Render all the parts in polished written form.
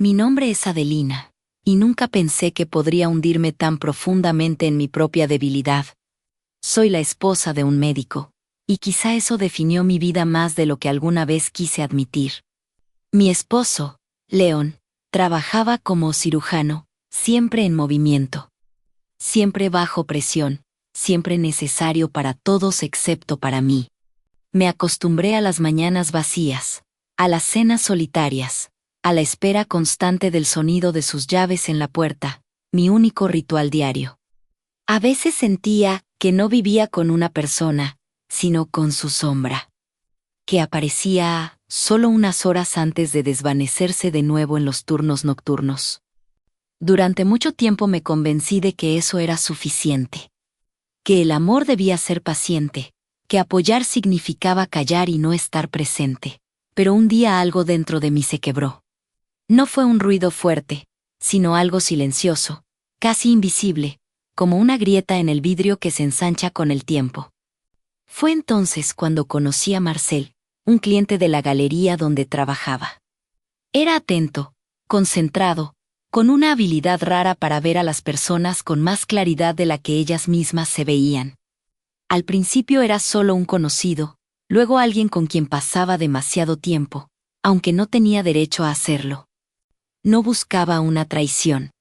Mi nombre es Adelina, y nunca pensé que podría hundirme tan profundamente en mi propia debilidad. Soy la esposa de un médico, y quizá eso definió mi vida más de lo que alguna vez quise admitir. Mi esposo, Leon, trabajaba como cirujano, siempre en movimiento. Siempre bajo presión, siempre necesario para todos excepto para mí. Me acostumbré a las mañanas vacías, a las cenas solitarias, a la espera constante del sonido de sus llaves en la puerta, mi único ritual diario. A veces sentía que no vivía con una persona, sino con su sombra, que aparecía solo unas horas antes de desvanecerse de nuevo en los turnos nocturnos. Durante mucho tiempo me convencí de que eso era suficiente, que el amor debía ser paciente, que apoyar significaba callar y no estar presente. Pero un día algo dentro de mí se quebró. No fue un ruido fuerte, sino algo silencioso, casi invisible, como una grieta en el vidrio que se ensancha con el tiempo. Fue entonces cuando conocí a Marcel, un cliente de la galería donde trabajaba. Era atento, concentrado, con una habilidad rara para ver a las personas con más claridad de la que ellas mismas se veían. Al principio era solo un conocido, luego alguien con quien pasaba demasiado tiempo, aunque no tenía derecho a hacerlo. No buscaba una traición.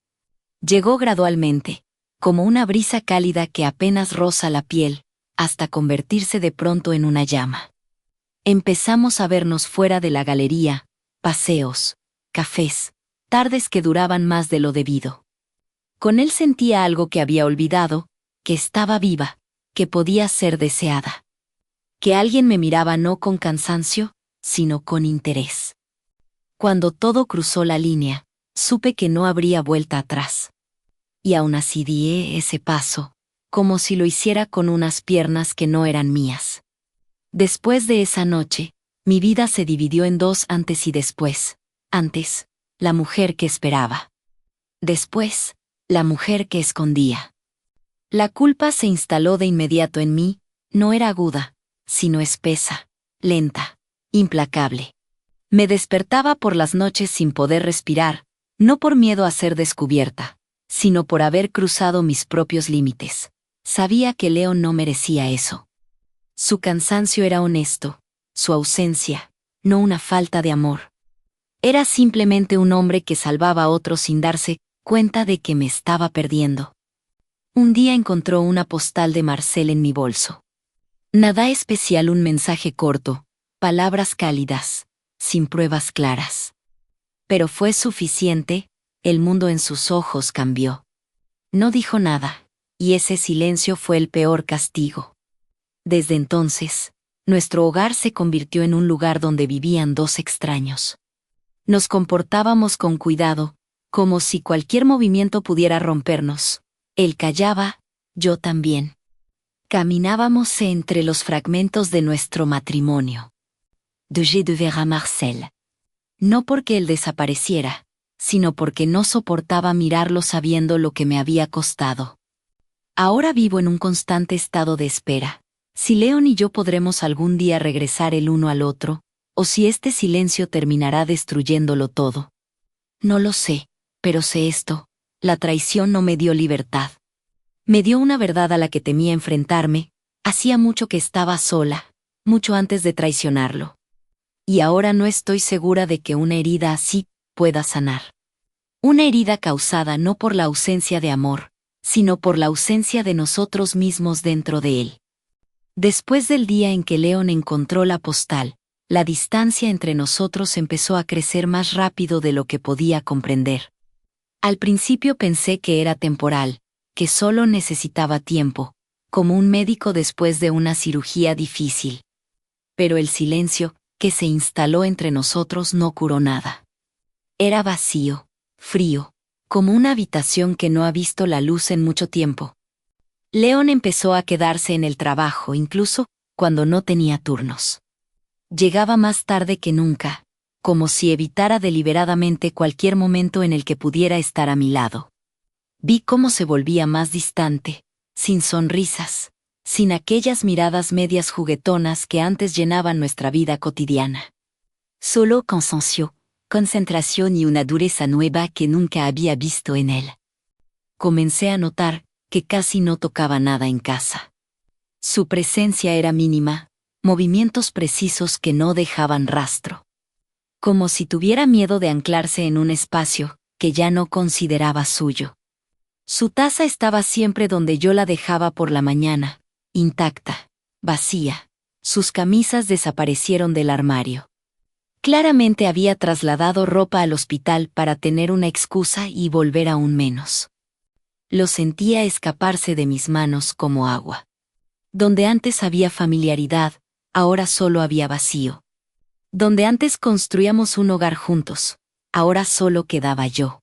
Llegó gradualmente, como una brisa cálida que apenas roza la piel, hasta convertirse de pronto en una llama. Empezamos a vernos fuera de la galería, paseos, cafés, tardes que duraban más de lo debido. Con él sentía algo que había olvidado, que estaba viva, que podía ser deseada. Que alguien me miraba no con cansancio, sino con interés. Cuando todo cruzó la línea, supe que no habría vuelta atrás. Y aún así di ese paso, como si lo hiciera con unas piernas que no eran mías. Después de esa noche, mi vida se dividió en dos antes y después. Antes, la mujer que esperaba. Después, la mujer que escondía. La culpa se instaló de inmediato en mí, no era aguda, sino espesa, lenta, implacable. Me despertaba por las noches sin poder respirar, no por miedo a ser descubierta, sino por haber cruzado mis propios límites. Sabía que Leon no merecía eso. Su cansancio era honesto, su ausencia, no una falta de amor. Era simplemente un hombre que salvaba a otros sin darse cuenta de que me estaba perdiendo. Un día encontró una postal de Marcel en mi bolso. Nada especial, un mensaje corto, palabras cálidas, sin pruebas claras. Pero fue suficiente, el mundo en sus ojos cambió. No dijo nada, y ese silencio fue el peor castigo. Desde entonces, nuestro hogar se convirtió en un lugar donde vivían dos extraños. Nos comportábamos con cuidado, como si cualquier movimiento pudiera rompernos. Él callaba, yo también. Caminábamos entre los fragmentos de nuestro matrimonio. Je devais à Marcel. No porque él desapareciera, sino porque no soportaba mirarlo sabiendo lo que me había costado. Ahora vivo en un constante estado de espera. Si Leon y yo podremos algún día regresar el uno al otro, o si este silencio terminará destruyéndolo todo. No lo sé, pero sé esto: la traición no me dio libertad. Me dio una verdad a la que temía enfrentarme. Hacía mucho que estaba sola, mucho antes de traicionarlo. Y ahora no estoy segura de que una herida así pueda sanar. Una herida causada no por la ausencia de amor, sino por la ausencia de nosotros mismos dentro de él. Después del día en que Leon encontró la postal, la distancia entre nosotros empezó a crecer más rápido de lo que podía comprender. Al principio pensé que era temporal, que solo necesitaba tiempo, como un médico después de una cirugía difícil. Pero el silencio que se instaló entre nosotros no curó nada. Era vacío, frío, como una habitación que no ha visto la luz en mucho tiempo. Leon empezó a quedarse en el trabajo incluso cuando no tenía turnos. Llegaba más tarde que nunca, como si evitara deliberadamente cualquier momento en el que pudiera estar a mi lado. Vi cómo se volvía más distante, sin sonrisas, sin aquellas miradas medias juguetonas que antes llenaban nuestra vida cotidiana. Solo cansancio, concentración y una dureza nueva que nunca había visto en él. Comencé a notar que casi no tocaba nada en casa. Su presencia era mínima, movimientos precisos que no dejaban rastro. Como si tuviera miedo de anclarse en un espacio que ya no consideraba suyo. Su taza estaba siempre donde yo la dejaba por la mañana, intacta, vacía. Sus camisas desaparecieron del armario. Claramente había trasladado ropa al hospital para tener una excusa y volver aún menos. Lo sentía escaparse de mis manos como agua. Donde antes había familiaridad, ahora solo había vacío. Donde antes construíamos un hogar juntos, ahora solo quedaba yo.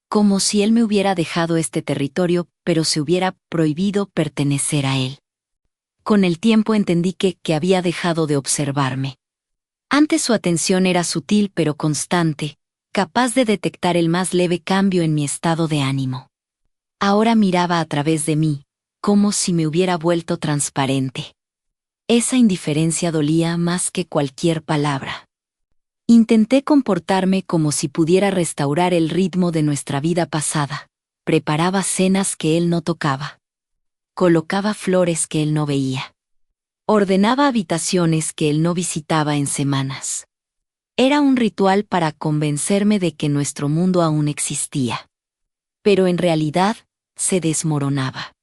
Como si él me hubiera dejado este territorio, pero se hubiera prohibido pertenecer a él. Con el tiempo entendí que había dejado de observarme. Antes su atención era sutil pero constante, capaz de detectar el más leve cambio en mi estado de ánimo. Ahora miraba a través de mí, como si me hubiera vuelto transparente. Esa indiferencia dolía más que cualquier palabra. Intenté comportarme como si pudiera restaurar el ritmo de nuestra vida pasada. Preparaba cenas que él no tocaba. Colocaba flores que él no veía. Ordenaba habitaciones que él no visitaba en semanas. Era un ritual para convencerme de que nuestro mundo aún existía. Pero en realidad, se desmoronaba.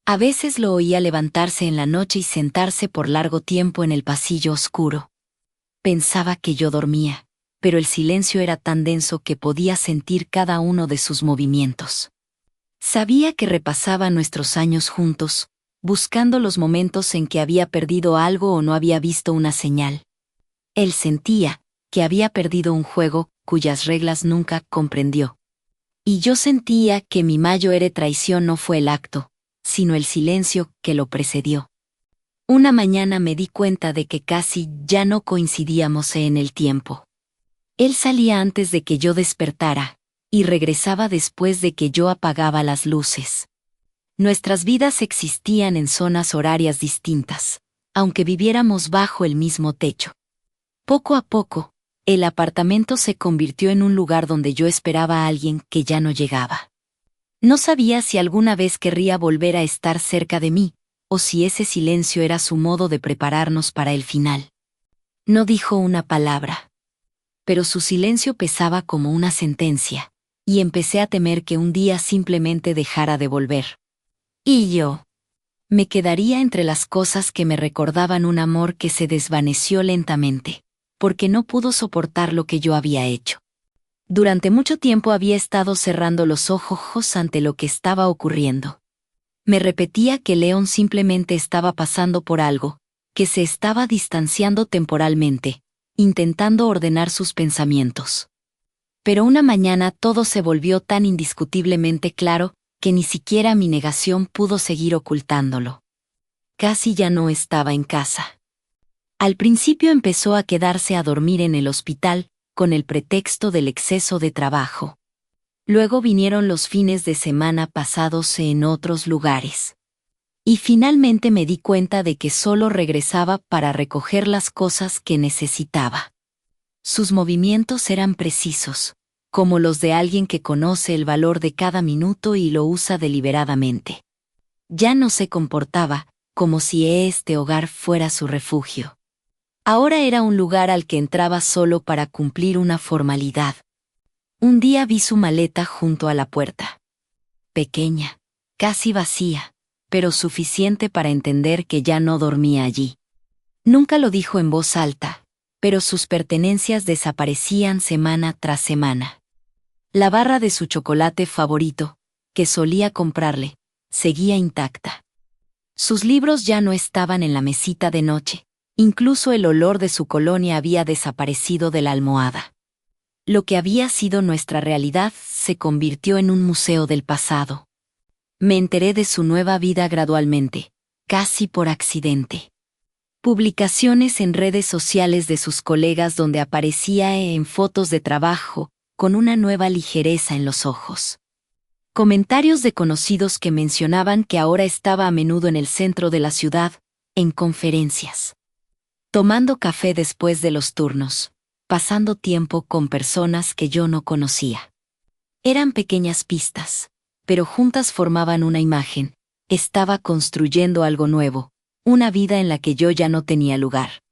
A veces lo oía levantarse en la noche y sentarse por largo tiempo en el pasillo oscuro. Pensaba que yo dormía, pero el silencio era tan denso que podía sentir cada uno de sus movimientos. Sabía que repasaba nuestros años juntos, buscando los momentos en que había perdido algo o no había visto una señal. Él sentía que había perdido un juego cuyas reglas nunca comprendió. Y yo sentía que mi mayor traición no fue el acto, sino el silencio que lo precedió. Una mañana me di cuenta de que casi ya no coincidíamos en el tiempo. Él salía antes de que yo despertara, y regresaba después de que yo apagaba las luces. Nuestras vidas existían en zonas horarias distintas, aunque viviéramos bajo el mismo techo. Poco a poco, el apartamento se convirtió en un lugar donde yo esperaba a alguien que ya no llegaba. No sabía si alguna vez querría volver a estar cerca de mí, o si ese silencio era su modo de prepararnos para el final. No dijo una palabra. Pero su silencio pesaba como una sentencia, y empecé a temer que un día simplemente dejara de volver. Y yo me quedaría entre las cosas que me recordaban un amor que se desvaneció lentamente, porque no pudo soportar lo que yo había hecho. Durante mucho tiempo había estado cerrando los ojos ante lo que estaba ocurriendo. Me repetía que León simplemente estaba pasando por algo, que se estaba distanciando temporalmente, intentando ordenar sus pensamientos. Pero una mañana todo se volvió tan indiscutiblemente claro que ni siquiera mi negación pudo seguir ocultándolo. Casi ya no estaba en casa. Al principio empezó a quedarse a dormir en el hospital, con el pretexto del exceso de trabajo. Luego vinieron los fines de semana pasados en otros lugares. Y finalmente me di cuenta de que solo regresaba para recoger las cosas que necesitaba. Sus movimientos eran precisos, como los de alguien que conoce el valor de cada minuto y lo usa deliberadamente. Ya no se comportaba como si este hogar fuera su refugio. Ahora era un lugar al que entraba solo para cumplir una formalidad. Un día vi su maleta junto a la puerta. Pequeña, casi vacía, pero suficiente para entender que ya no dormía allí. Nunca lo dijo en voz alta, pero sus pertenencias desaparecían semana tras semana. La barra de su chocolate favorito, que solía comprarle, seguía intacta. Sus libros ya no estaban en la mesita de noche, incluso el olor de su colonia había desaparecido de la almohada. Lo que había sido nuestra realidad se convirtió en un museo del pasado. Me enteré de su nueva vida gradualmente, casi por accidente. Publicaciones en redes sociales de sus colegas donde aparecía en fotos de trabajo, con una nueva ligereza en los ojos. Comentarios de conocidos que mencionaban que ahora estaba a menudo en el centro de la ciudad, en conferencias. Tomando café después de los turnos. pasando tiempo con personas que yo no conocía. Eran pequeñas pistas, pero juntas formaban una imagen. Estaba construyendo algo nuevo, una vida en la que yo ya no tenía lugar.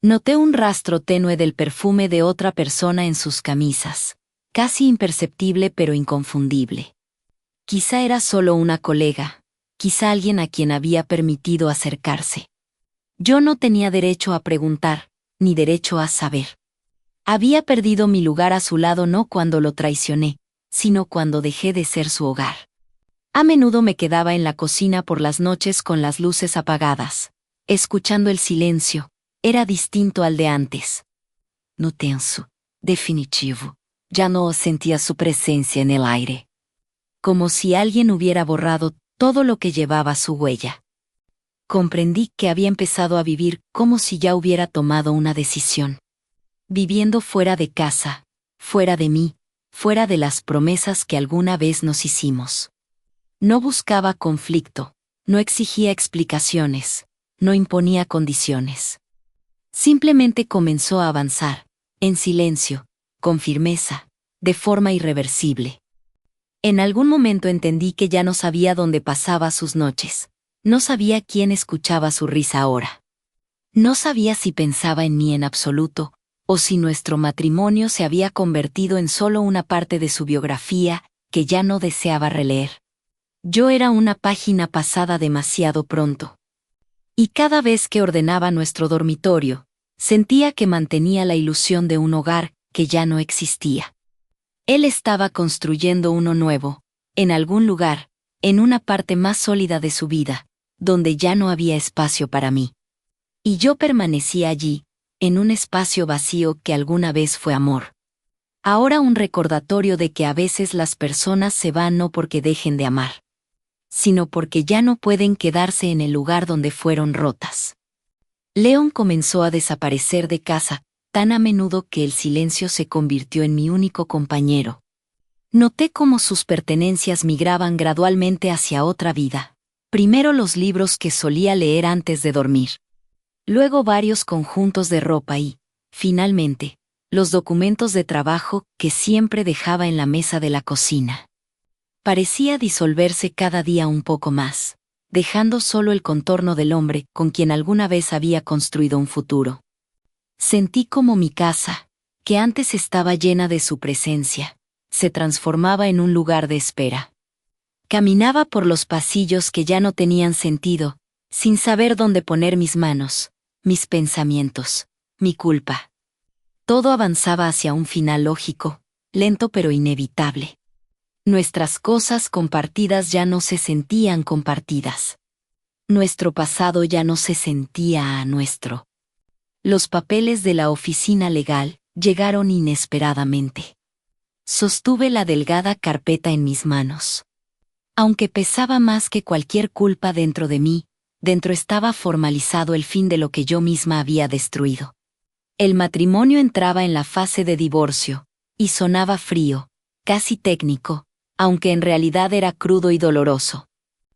Noté un rastro tenue del perfume de otra persona en sus camisas, casi imperceptible pero inconfundible. Quizá era solo una colega, quizá alguien a quien había permitido acercarse. Yo no tenía derecho a preguntar, ni derecho a saber. Había perdido mi lugar a su lado no cuando lo traicioné, sino cuando dejé de ser su hogar. A menudo me quedaba en la cocina por las noches con las luces apagadas, escuchando el silencio. Era distinto al de antes. No tenso, definitivo, ya no sentía su presencia en el aire. Como si alguien hubiera borrado todo lo que llevaba su huella. Comprendí que había empezado a vivir como si ya hubiera tomado una decisión. Viviendo fuera de casa, fuera de mí, fuera de las promesas que alguna vez nos hicimos. No buscaba conflicto, no exigía explicaciones, no imponía condiciones. Simplemente comenzó a avanzar, en silencio, con firmeza, de forma irreversible. En algún momento entendí que ya no sabía dónde pasaba sus noches, no sabía quién escuchaba su risa ahora. No sabía si pensaba en mí en absoluto, o si nuestro matrimonio se había convertido en solo una parte de su biografía que ya no deseaba releer. Yo era una página pasada demasiado pronto. Y cada vez que ordenaba nuestro dormitorio, sentía que mantenía la ilusión de un hogar que ya no existía. Él estaba construyendo uno nuevo, en algún lugar, en una parte más sólida de su vida, donde ya no había espacio para mí. Y yo permanecía allí, en un espacio vacío que alguna vez fue amor. Ahora un recordatorio de que a veces las personas se van no porque dejen de amar, sino porque ya no pueden quedarse en el lugar donde fueron rotas. León comenzó a desaparecer de casa, tan a menudo que el silencio se convirtió en mi único compañero. Noté cómo sus pertenencias migraban gradualmente hacia otra vida. Primero los libros que solía leer antes de dormir. Luego varios conjuntos de ropa y, finalmente, los documentos de trabajo que siempre dejaba en la mesa de la cocina. Parecía disolverse cada día un poco más, dejando solo el contorno del hombre con quien alguna vez había construido un futuro. Sentí como mi casa, que antes estaba llena de su presencia, se transformaba en un lugar de espera. Caminaba por los pasillos que ya no tenían sentido, sin saber dónde poner mis manos, mis pensamientos, mi culpa. Todo avanzaba hacia un final lógico, lento pero inevitable. Nuestras cosas compartidas ya no se sentían compartidas. Nuestro pasado ya no se sentía nuestro. Los papeles de la oficina legal llegaron inesperadamente. Sostuve la delgada carpeta en mis manos. Aunque pesaba más que cualquier culpa dentro de mí, dentro estaba formalizado el fin de lo que yo misma había destruido. El matrimonio entraba en la fase de divorcio, y sonaba frío, casi técnico, aunque en realidad era crudo y doloroso.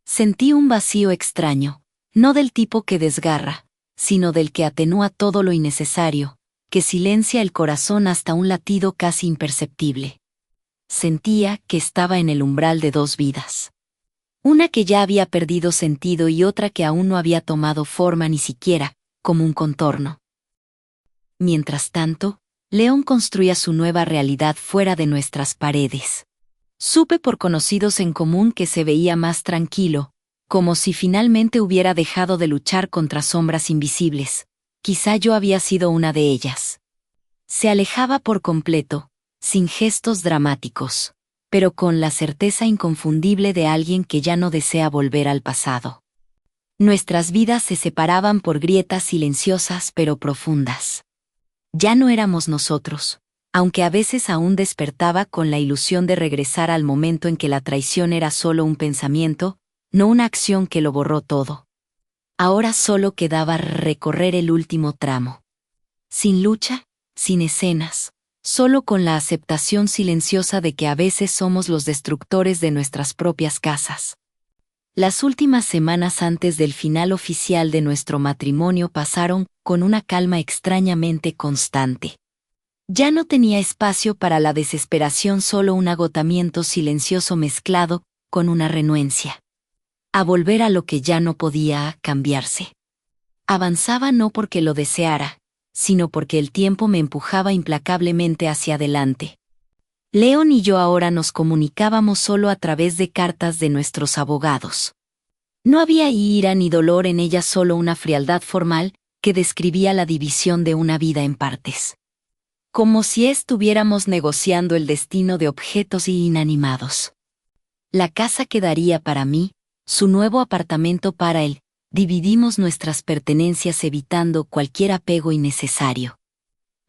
Sentí un vacío extraño, no del tipo que desgarra, sino del que atenúa todo lo innecesario, que silencia el corazón hasta un latido casi imperceptible. Sentía que estaba en el umbral de dos vidas. Una que ya había perdido sentido y otra que aún no había tomado forma ni siquiera, como un contorno. Mientras tanto, León construía su nueva realidad fuera de nuestras paredes. Supe por conocidos en común que se veía más tranquilo, como si finalmente hubiera dejado de luchar contra sombras invisibles. Quizá yo había sido una de ellas. Se alejaba por completo, sin gestos dramáticos, pero con la certeza inconfundible de alguien que ya no desea volver al pasado. Nuestras vidas se separaban por grietas silenciosas pero profundas. Ya no éramos nosotros, aunque a veces aún despertaba con la ilusión de regresar al momento en que la traición era solo un pensamiento, no una acción que lo borró todo. Ahora solo quedaba recorrer el último tramo. Sin lucha, sin escenas, solo con la aceptación silenciosa de que a veces somos los destructores de nuestras propias casas. Las últimas semanas antes del final oficial de nuestro matrimonio pasaron con una calma extrañamente constante. Ya no tenía espacio para la desesperación, solo un agotamiento silencioso mezclado con una renuencia a volver a lo que ya no podía cambiarse. Avanzaba no porque lo deseara, sino porque el tiempo me empujaba implacablemente hacia adelante. Leon y yo ahora nos comunicábamos solo a través de cartas de nuestros abogados. No había ira ni dolor en ella, solo una frialdad formal que describía la división de una vida en partes. Como si estuviéramos negociando el destino de objetos inanimados. La casa quedaría para mí, su nuevo apartamento para él. Dividimos nuestras pertenencias evitando cualquier apego innecesario.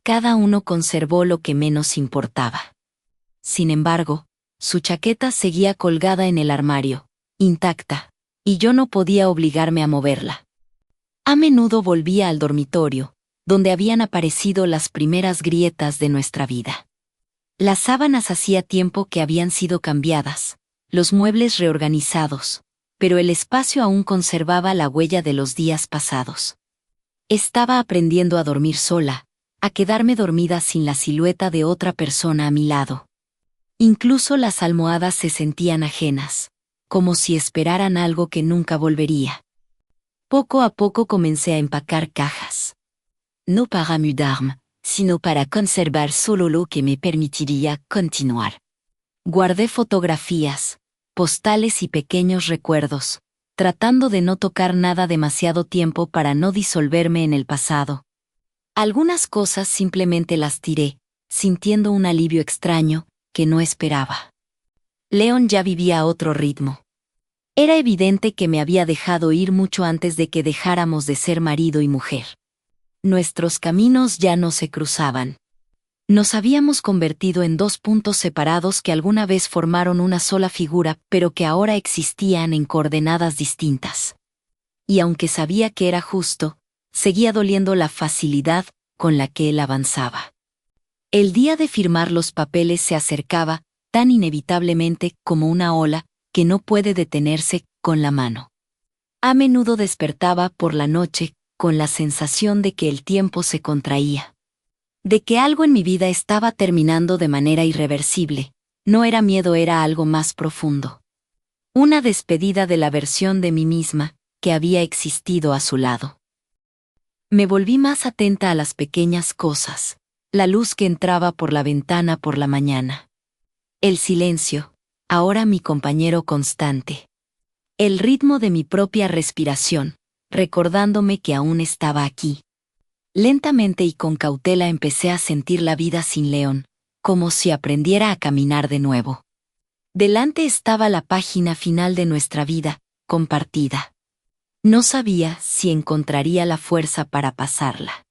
Cada uno conservó lo que menos importaba. Sin embargo, su chaqueta seguía colgada en el armario, intacta, y yo no podía obligarme a moverla. A menudo volvía al dormitorio, donde habían aparecido las primeras grietas de nuestra vida. Las sábanas hacía tiempo que habían sido cambiadas, los muebles reorganizados, pero el espacio aún conservaba la huella de los días pasados. Estaba aprendiendo a dormir sola, a quedarme dormida sin la silueta de otra persona a mi lado. Incluso las almohadas se sentían ajenas, como si esperaran algo que nunca volvería. Poco a poco comencé a empacar cajas. No para mudarme, sino para conservar solo lo que me permitiría continuar. Guardé fotografías, postales y pequeños recuerdos, tratando de no tocar nada demasiado tiempo para no disolverme en el pasado. Algunas cosas simplemente las tiré, sintiendo un alivio extraño que no esperaba. Leon ya vivía a otro ritmo. Era evidente que me había dejado ir mucho antes de que dejáramos de ser marido y mujer. Nuestros caminos ya no se cruzaban. Nos habíamos convertido en dos puntos separados que alguna vez formaron una sola figura, pero que ahora existían en coordenadas distintas. Y aunque sabía que era justo, seguía doliendo la facilidad con la que él avanzaba. El día de firmar los papeles se acercaba, tan inevitablemente como una ola que no puede detenerse con la mano. A menudo despertaba por la noche con la sensación de que el tiempo se contraía. De que algo en mi vida estaba terminando de manera irreversible. No era miedo, era algo más profundo. Una despedida de la versión de mí misma que había existido a su lado. Me volví más atenta a las pequeñas cosas, la luz que entraba por la ventana por la mañana. El silencio, ahora mi compañero constante. El ritmo de mi propia respiración, recordándome que aún estaba aquí. Lentamente y con cautela empecé a sentir la vida sin Leon, como si aprendiera a caminar de nuevo. Delante estaba la página final de nuestra vida, compartida. No sabía si encontraría la fuerza para pasarla.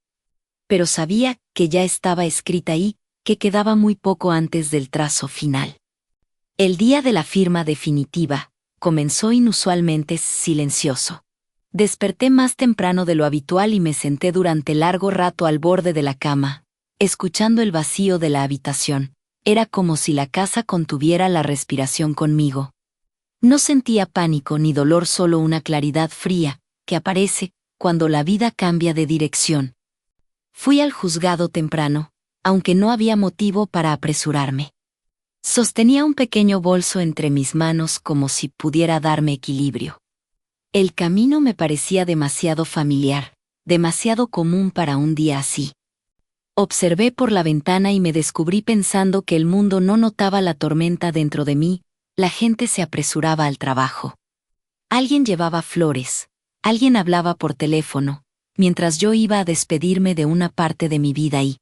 Pero sabía que ya estaba escrita y que quedaba muy poco antes del trazo final. El día de la firma definitiva comenzó inusualmente silencioso. Desperté más temprano de lo habitual y me senté durante largo rato al borde de la cama, escuchando el vacío de la habitación. Era como si la casa contuviera la respiración conmigo. No sentía pánico ni dolor, solo una claridad fría, que aparece cuando la vida cambia de dirección. Fui al juzgado temprano, aunque no había motivo para apresurarme. Sostenía un pequeño bolso entre mis manos como si pudiera darme equilibrio. El camino me parecía demasiado familiar, demasiado común para un día así. Observé por la ventana y me descubrí pensando que el mundo no notaba la tormenta dentro de mí. La gente se apresuraba al trabajo. Alguien llevaba flores, alguien hablaba por teléfono, mientras yo iba a despedirme de una parte de mi vida y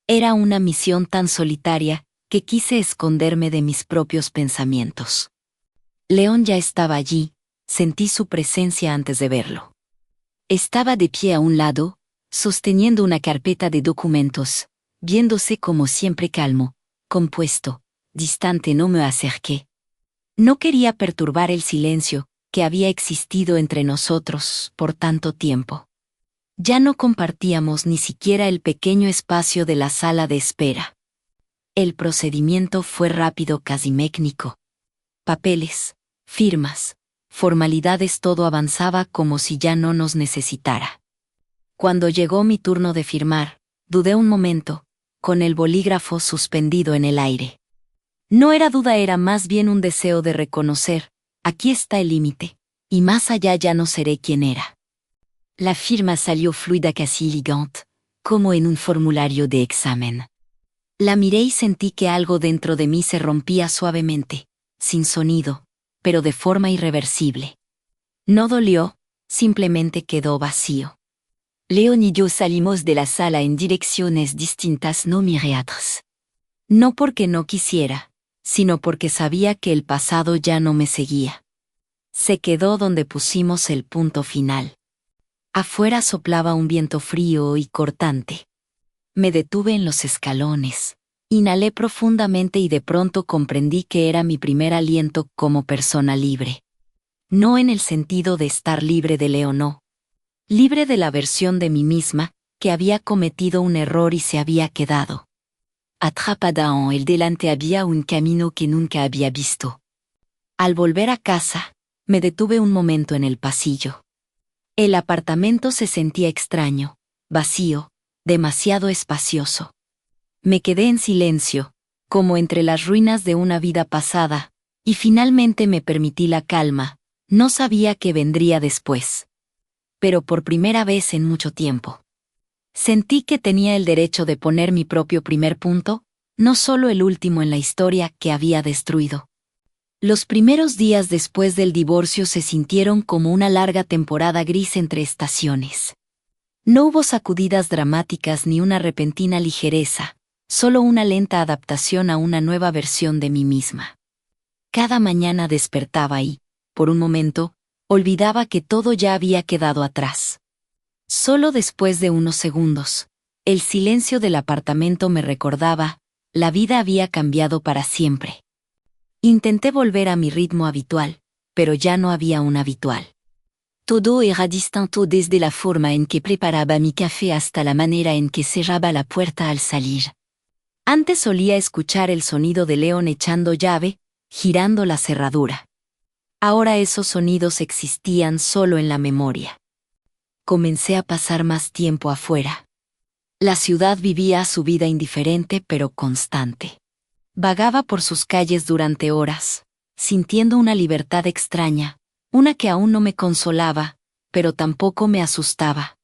era una misión tan solitaria que quise esconderme de mis propios pensamientos. Leon ya estaba allí. Sentí su presencia antes de verlo. Estaba de pie a un lado, sosteniendo una carpeta de documentos, viéndose como siempre calmo, compuesto, distante. No me acerqué. No quería perturbar el silencio que había existido entre nosotros por tanto tiempo. Ya no compartíamos ni siquiera el pequeño espacio de la sala de espera. El procedimiento fue rápido, casi mecánico. Papeles, firmas, formalidades, todo avanzaba como si ya no nos necesitara. Cuando llegó mi turno de firmar, dudé un momento, con el bolígrafo suspendido en el aire. No era duda, era más bien un deseo de reconocer, aquí está el límite, y más allá ya no seré quien era. La firma salió fluida, casi elegante, como en un formulario de examen. La miré y sentí que algo dentro de mí se rompía suavemente, sin sonido, pero de forma irreversible. No dolió, simplemente quedó vacío. Leon y yo salimos de la sala en direcciones distintas, no miré atrás. No porque no quisiera, sino porque sabía que el pasado ya no me seguía. Se quedó donde pusimos el punto final. Afuera soplaba un viento frío y cortante. Me detuve en los escalones. Inhalé profundamente y de pronto comprendí que era mi primer aliento como persona libre. No en el sentido de estar libre de Leo, no. Libre de la versión de mí misma, que había cometido un error y se había quedado atrapada en el delante. Había un camino que nunca había visto. Al volver a casa, me detuve un momento en el pasillo. El apartamento se sentía extraño, vacío, demasiado espacioso. Me quedé en silencio, como entre las ruinas de una vida pasada, y finalmente me permití la calma. No sabía qué vendría después. Pero por primera vez en mucho tiempo, sentí que tenía el derecho de poner mi propio primer punto, no solo el último en la historia que había destruido. Los primeros días después del divorcio se sintieron como una larga temporada gris entre estaciones. No hubo sacudidas dramáticas ni una repentina ligereza, solo una lenta adaptación a una nueva versión de mí misma. Cada mañana despertaba y, por un momento, olvidaba que todo ya había quedado atrás. Solo después de unos segundos, el silencio del apartamento me recordaba, la vida había cambiado para siempre. Intenté volver a mi ritmo habitual, pero ya no había un habitual. Todo era distinto, desde la forma en que preparaba mi café hasta la manera en que cerraba la puerta al salir. Antes solía escuchar el sonido de León echando llave, girando la cerradura. Ahora esos sonidos existían solo en la memoria. Comencé a pasar más tiempo afuera. La ciudad vivía su vida indiferente pero constante. Vagaba por sus calles durante horas, sintiendo una libertad extraña, una que aún no me consolaba, pero tampoco me asustaba.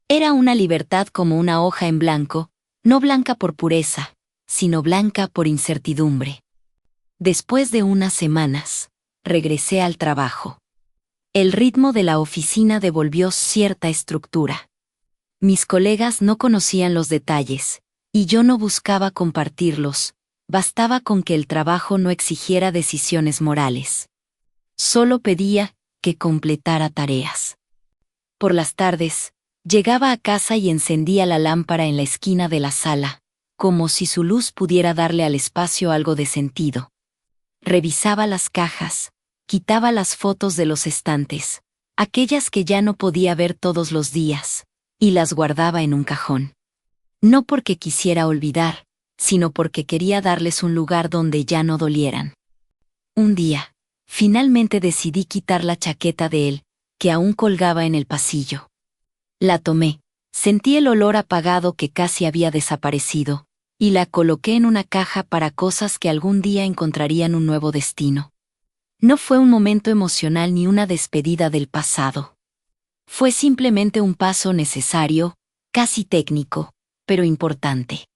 Era una libertad como una hoja en blanco, no blanca por pureza, sino blanca por incertidumbre. Después de unas semanas, regresé al trabajo. El ritmo de la oficina devolvió cierta estructura. Mis colegas no conocían los detalles, y yo no buscaba compartirlos, bastaba con que el trabajo no exigiera decisiones morales. Solo pedía que completara tareas. Por las tardes, llegaba a casa y encendía la lámpara en la esquina de la sala, como si su luz pudiera darle al espacio algo de sentido. Revisaba las cajas, quitaba las fotos de los estantes, aquellas que ya no podía ver todos los días, y las guardaba en un cajón. No porque quisiera olvidar, sino porque quería darles un lugar donde ya no dolieran. Un día, finalmente decidí quitar la chaqueta de él, que aún colgaba en el pasillo. La tomé, sentí el olor apagado que casi había desaparecido, y la coloqué en una caja para cosas que algún día encontrarían un nuevo destino. No fue un momento emocional ni una despedida del pasado. Fue simplemente un paso necesario, casi técnico, pero importante.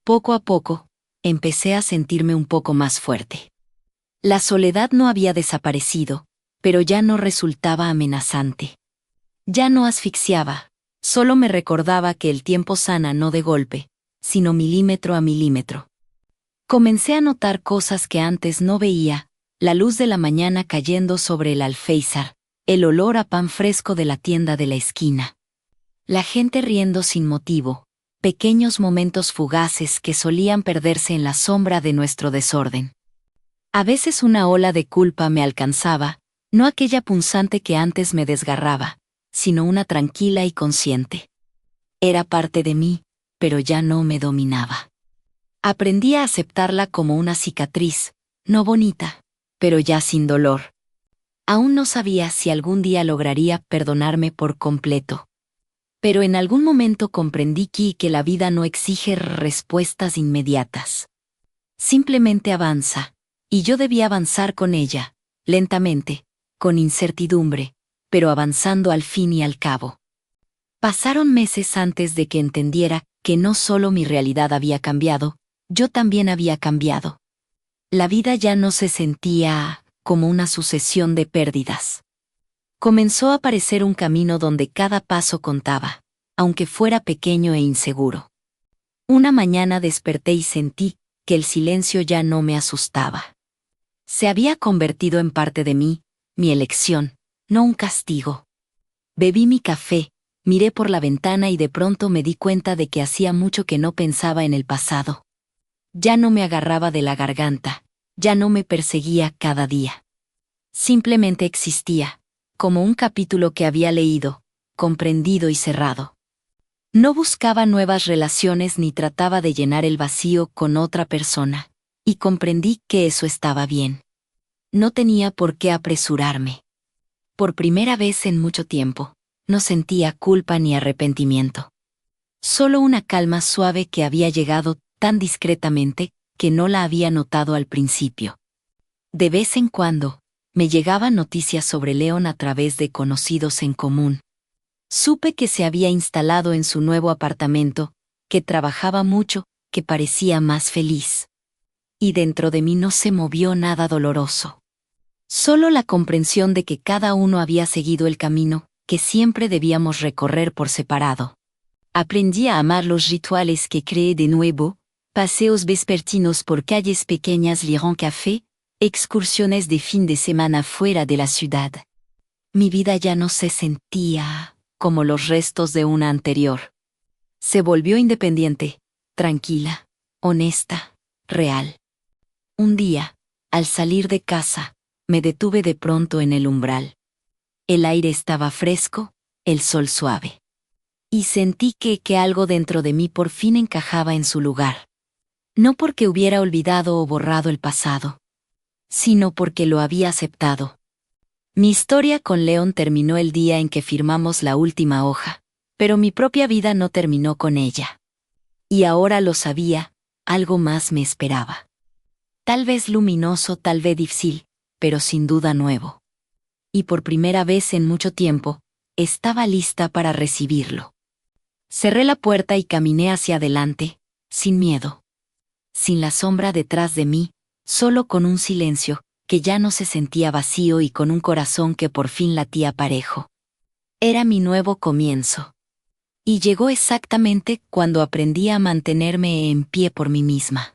Poco a poco, empecé a sentirme un poco más fuerte. La soledad no había desaparecido, pero ya no resultaba amenazante. Ya no asfixiaba, solo me recordaba que el tiempo sana no de golpe, sino milímetro a milímetro. Comencé a notar cosas que antes no veía, la luz de la mañana cayendo sobre el alféizar, el olor a pan fresco de la tienda de la esquina. La gente riendo sin motivo, pequeños momentos fugaces que solían perderse en la sombra de nuestro desorden. A veces una ola de culpa me alcanzaba, no aquella punzante que antes me desgarraba, sino una tranquila y consciente. Era parte de mí, pero ya no me dominaba. Aprendí a aceptarla como una cicatriz, no bonita, pero ya sin dolor. Aún no sabía si algún día lograría perdonarme por completo. Pero en algún momento comprendí que la vida no exige respuestas inmediatas. Simplemente avanza, y yo debía avanzar con ella, lentamente, con incertidumbre, pero avanzando al fin y al cabo. Pasaron meses antes de que entendiera que no solo mi realidad había cambiado, yo también había cambiado. La vida ya no se sentía como una sucesión de pérdidas. Comenzó a aparecer un camino donde cada paso contaba, aunque fuera pequeño e inseguro. Una mañana desperté y sentí que el silencio ya no me asustaba. Se había convertido en parte de mí, mi elección, no un castigo. Bebí mi café, miré por la ventana y de pronto me di cuenta de que hacía mucho que no pensaba en el pasado. Ya no me agarraba de la garganta, ya no me perseguía cada día. Simplemente existía, como un capítulo que había leído, comprendido y cerrado. No buscaba nuevas relaciones ni trataba de llenar el vacío con otra persona, y comprendí que eso estaba bien. No tenía por qué apresurarme. Por primera vez en mucho tiempo, no sentía culpa ni arrepentimiento. Solo una calma suave que había llegado tan discretamente que no la había notado al principio. De vez en cuando, me llegaban noticias sobre Leon a través de conocidos en común. Supe que se había instalado en su nuevo apartamento, que trabajaba mucho, que parecía más feliz. Y dentro de mí no se movió nada doloroso. Solo la comprensión de que cada uno había seguido el camino que siempre debíamos recorrer por separado. Aprendí a amar los rituales que creé de nuevo, paseos vespertinos por calles pequeñas lirant café, excursiones de fin de semana fuera de la ciudad. Mi vida ya no se sentía como los restos de una anterior. Se volvió independiente, tranquila, honesta, real. Un día, al salir de casa, me detuve de pronto en el umbral. El aire estaba fresco, el sol suave. Y sentí que algo dentro de mí por fin encajaba en su lugar. No porque hubiera olvidado o borrado el pasado, sino porque lo había aceptado. Mi historia con Leon terminó el día en que firmamos la última hoja, pero mi propia vida no terminó con ella. Y ahora lo sabía, algo más me esperaba. Tal vez luminoso, tal vez difícil, pero sin duda nuevo. Y por primera vez en mucho tiempo, estaba lista para recibirlo. Cerré la puerta y caminé hacia adelante, sin miedo. Sin la sombra detrás de mí, solo con un silencio que ya no se sentía vacío y con un corazón que por fin latía parejo. Era mi nuevo comienzo. Y llegó exactamente cuando aprendí a mantenerme en pie por mí misma.